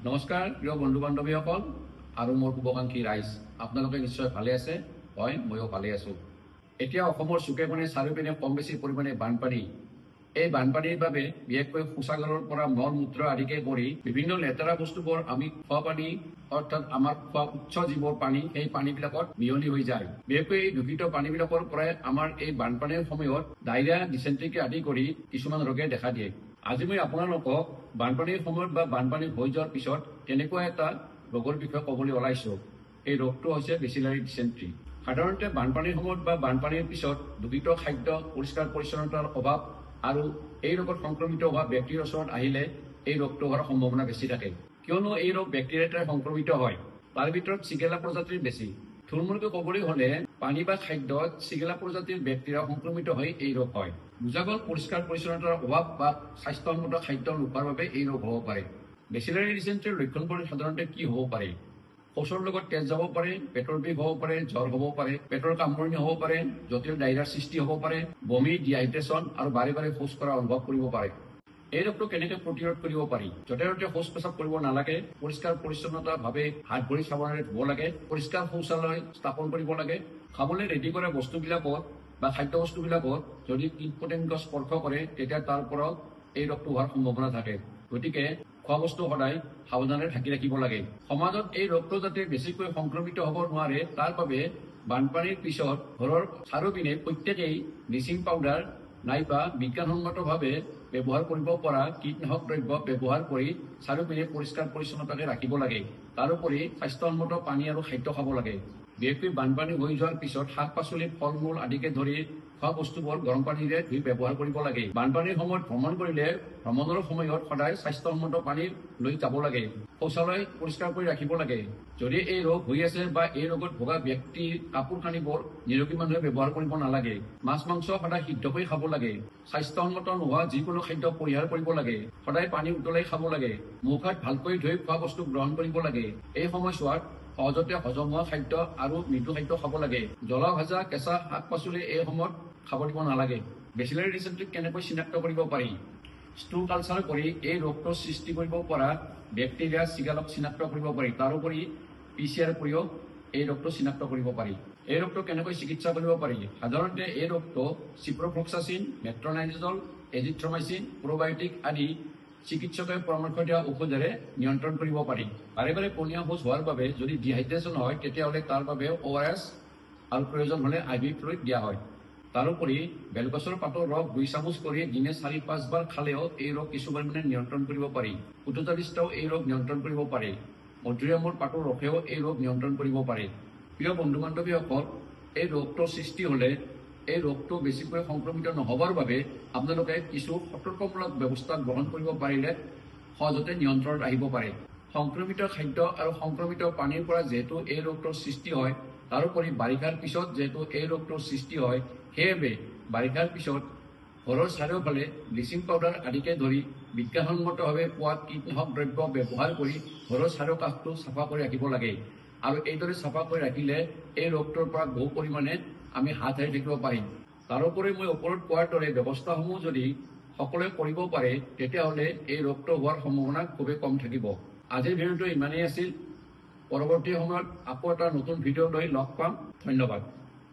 নমস্কাৰ প্ৰিয় বন্ধু বান্ধৱীসকল আৰু মোৰ শুভাকাংক্ষী ৰাইজ, আপোনালোকে নিশ্চয় ভালে আছে। হয়, ময়ো ভালে আছো। এতিয়া অসমৰ চুকে কোণে চাৰিওপিনে কম বেছি পৰিমাণে বানপানী। এই বানপানীৰ বাবে বিশেষকৈ শৌচাগাৰৰ পৰা মল মূত্ৰ আদিকে কৰি বিভিন্ন লেতেৰা বস্তুবোৰ আমি খোৱা পানী অৰ্থাৎ আমাৰ খোৱা উচ্চ যিবোৰ পানী সেই পানীবিলাকত মিহলি হৈ যায়। বিশেষকৈ এই দূষিত পানীবিলাকৰ পৰাই আমাৰ এই বানপানীৰ সময়ত ডায়েৰিয়া, ডিচেণ্ট্ৰিকে আদি কৰি কিছুমান ৰোগে দেখা দিয়ে। আজি মই আপোনালোকক বানপানীৰ সময়ত বা বানপানী হৈ যোৱাৰ পিছত তেনেকুৱা এটা ৰোগৰ বিষয়ে ক'বলৈ ওলাইছো। এই ৰোগটো হৈছে বেচিলাৰী ডিচেণ্ট্ৰি। সাধাৰণতে বানপানীৰ সময়ত বা বানপানীৰ পিছত দূষিত খাদ্য, পৰিষ্কাৰ পৰিচ্ছন্নতাৰ অভাৱ আৰু এই ৰোগত সংক্ৰমিত হোৱা ব্যক্তিৰ ওচৰত আহিলে এই ৰোগটো হোৱাৰ সম্ভাৱনা বেছি থাকে। কিয়নো এই ৰোগ বেক্টেৰিয়াৰ দ্বাৰা সংক্ৰমিত হয়। তাৰ ভিতৰত চিগেলা প্ৰজাতিৰ বেছি। থুলমূলকৈ ক'বলৈ হ'লে পানী বা খাদ্যত চিগেলা প্ৰজাতিৰ বেক্টেৰিয়া সংক্ৰমিত হৈ এই ৰোগ হয়। বুজা গ'ল, পৰিষ্কাৰ পৰিচ্ছন্নতাৰ অভাৱ বা স্বাস্থ্যসন্মত খাদ্য নোপোৱাৰ বাবে এই ৰোগ হ'ব পাৰে। বেচিলাৰী ডিচেণ্ট্ৰিৰ লক্ষণবোৰ সাধাৰণতে কি হ'ব পাৰে? শৌচৰ লগত তেজ যাব পাৰে, পেটৰ বিষ হ'ব পাৰে, জ্বৰ হ'ব পাৰে, পেটৰ কামোৰণি হ'ব পাৰে, জটিল ডায়েৰিয়াৰ সৃষ্টি হ'ব পাৰে, বমি, ডিহাইড্ৰেশ্যন আৰু বাৰে বাৰে শৌচ কৰা অনুভৱ কৰিব পাৰে। এই ৰোগটো কেনেকৈ প্ৰতিৰোধ কৰিব পাৰি? য'তে ত'তে শৌচ পেচাব কৰিব নালাগে। পৰিষ্কাৰ পৰিচ্ছন্নতাভাৱে হাত ভৰি চাবোনেৰে ধুব লাগে। পৰিষ্কাৰ শৌচালয় স্থাপন কৰিব লাগে। খাবলৈ ৰেডি কৰা বস্তুবিলাকত বা খাদ্য বস্তুবিলাকত যদি কীট পতংগ স্পৰ্শ কৰে তেতিয়া তাৰ পৰাও এই ৰোগটো হোৱাৰ সম্ভাৱনা থাকে। গতিকে খোৱা বস্তু সদায় সাৱধানে ঢাকি ৰাখিব লাগে। সমাজত এই ৰোগটো যাতে বেছিকৈ সংক্ৰমিত হ'ব নোৱাৰে তাৰ বাবে বানপানীৰ পিছত ঘৰৰ চাৰিওপিনে প্ৰত্যেকেই ব্লিচিং পাউডাৰ নাইবা বিজ্ঞানসন্মতভাৱে ব্যৱহাৰ কৰিব পৰা কীটনাশক দ্ৰব্য ব্যৱহাৰ কৰি চাৰিওপিনে পৰিষ্কাৰ পৰিচ্ছন্নতাকে ৰাখিব লাগে। তাৰোপৰি স্বাস্থ্যসন্মত পানী আৰু খাদ্য খাব লাগে। বিশেষকৈ বানপানী হৈ যোৱাৰ পিছত শাক পাচলি, ফল মূল আদিকে ধৰি খোৱা বস্তুবোৰ গৰম পানীৰে ধুই ব্যৱহাৰ কৰিব লাগে। বানপানীৰ সময়ত ভ্ৰমণ কৰিলে ভ্ৰমণৰ সময়ত সদায় স্বাস্থ্যসন্মত পানী লৈ যাব লাগে। শৌচালয় পৰিষ্কাৰ কৰি ৰাখিব লাগে। যদি এই ৰোগ হৈ আছে বা এই ৰোগত ভোগা ব্যক্তিৰ কাপোৰ কানিবোৰ নিৰোগী মানুহে ব্যৱহাৰ কৰিব নালাগে। মাছ মাংস সদায় সিদ্ধ কৰি খাব লাগে। স্বাস্থ্যসন্মত নোহোৱা যিকোনো খাদ্য পৰিহাৰ কৰিব লাগে। সদায় পানী উতলাই খাব লাগে। মুখ হাত ভালকৈ ধুই খোৱা বস্তু গ্ৰহণ কৰিব লাগে। এই সময়ছোৱাত সহজতে হজম হোৱা খাদ্য আৰু মৃদু খাদ্য খাব লাগে। জ্বলা ভাজা, কেঁচা শাক পাচলি এই সময়ত খাব দিব নালাগে। বেচিলাৰী ডিচেণ্ট্ৰিক কেনেকৈ চিনাক্ত কৰিব পাৰি? ষ্টুল কালচাৰ কৰি এই ৰোগটোৰ সৃষ্টি কৰিব পৰা বেক্টেৰিয়া, চিগালক চিনাক্ত কৰিব পাৰি। তাৰোপৰি PCR কৰিও এই ৰোগটো চিনাক্ত কৰিব পাৰি। এই ৰোগটো কেনেকৈ চিকিৎসা কৰিব পাৰি? সাধাৰণতে এই ৰোগটো চিপ্ৰফ্লক্সাচিন, মেট্ৰনাইজল, এজিথ্ৰমাইচিন, প্ৰ'বায়'টিক আদি চিকিৎসকে পৰামৰ্শ দিয়া ঔষধেৰে নিয়ন্ত্ৰণ কৰিব পাৰি। বাৰে বাৰে পনীয়া শৌচ হোৱাৰ বাবে যদি ডিহাইড্ৰেশ্যন হয় তেতিয়াহ'লে তাৰ বাবে ORS আৰু প্ৰয়োজন হ'লে IV ফ্লুইড দিয়া হয়। তাৰোপৰি বেলগছৰ পাতৰ ৰস 2 চামুচ কৰি দিনে 4-5 বাৰ খালেও এই ৰোগ কিছু পৰিমাণে নিয়ন্ত্ৰণ কৰিব পাৰি। উটোজালিষ্টাও এই ৰোগ নিয়ন্ত্ৰণ কৰিব পাৰে। মধুৰিআমৰ পাতৰ ৰসেও এই ৰোগ নিয়ন্ত্ৰণ কৰিব পাৰে। প্ৰিয় বন্ধু বান্ধৱীসকল, এই ৰোগটোৰ সৃষ্টি হ'লে এই ৰোগটো বেছিকৈ সংক্ৰমিত নহ'বৰ বাবে আপোনালোকে কিছু সতৰ্কমূলক ব্যৱস্থা গ্ৰহণ কৰিব পাৰিলে সহজতে নিয়ন্ত্ৰণত আহিব পাৰে। সংক্ৰমিত খাদ্য আৰু সংক্ৰমিত পানীৰ পৰা যিহেতু এই ৰোগটোৰ সৃষ্টি হয়, তাৰোপৰি বাৰিষাৰ পিছত যিহেতু এই ৰোগটোৰ সৃষ্টি হয়, সেইবাবে বাৰিষাৰ পিছত ঘৰৰ চাৰিওফালে ব্লিচিং পাউডাৰ আদিকে ধৰি বিজ্ঞানসন্মতভাৱে পোৱা কীটনাশক দ্ৰব্য ব্যৱহাৰ কৰি ঘৰৰ চাৰিওকাষটো চাফা কৰি ৰাখিব লাগে। আৰু এইদৰে চাফা কৰি ৰাখিলে এই ৰোগটোৰ পৰা বহু পৰিমাণে আমি হাত সাৰি থাকিব পাৰিম। তাৰোপৰি মই ওপৰত কোৱাৰ দৰে ব্যৱস্থাসমূহ যদি সকলোৱে কৰিব পাৰে তেতিয়াহ'লে এই ৰোগটো হোৱাৰ সম্ভাৱনা খুবেই কম থাকিব। আজিৰ ভিডিঅ'টো ইমানেই আছিল। পৰৱৰ্তী সময়ত আকৌ এটা নতুন ভিডিঅ' লৈ লগ পাম। ধন্যবাদ।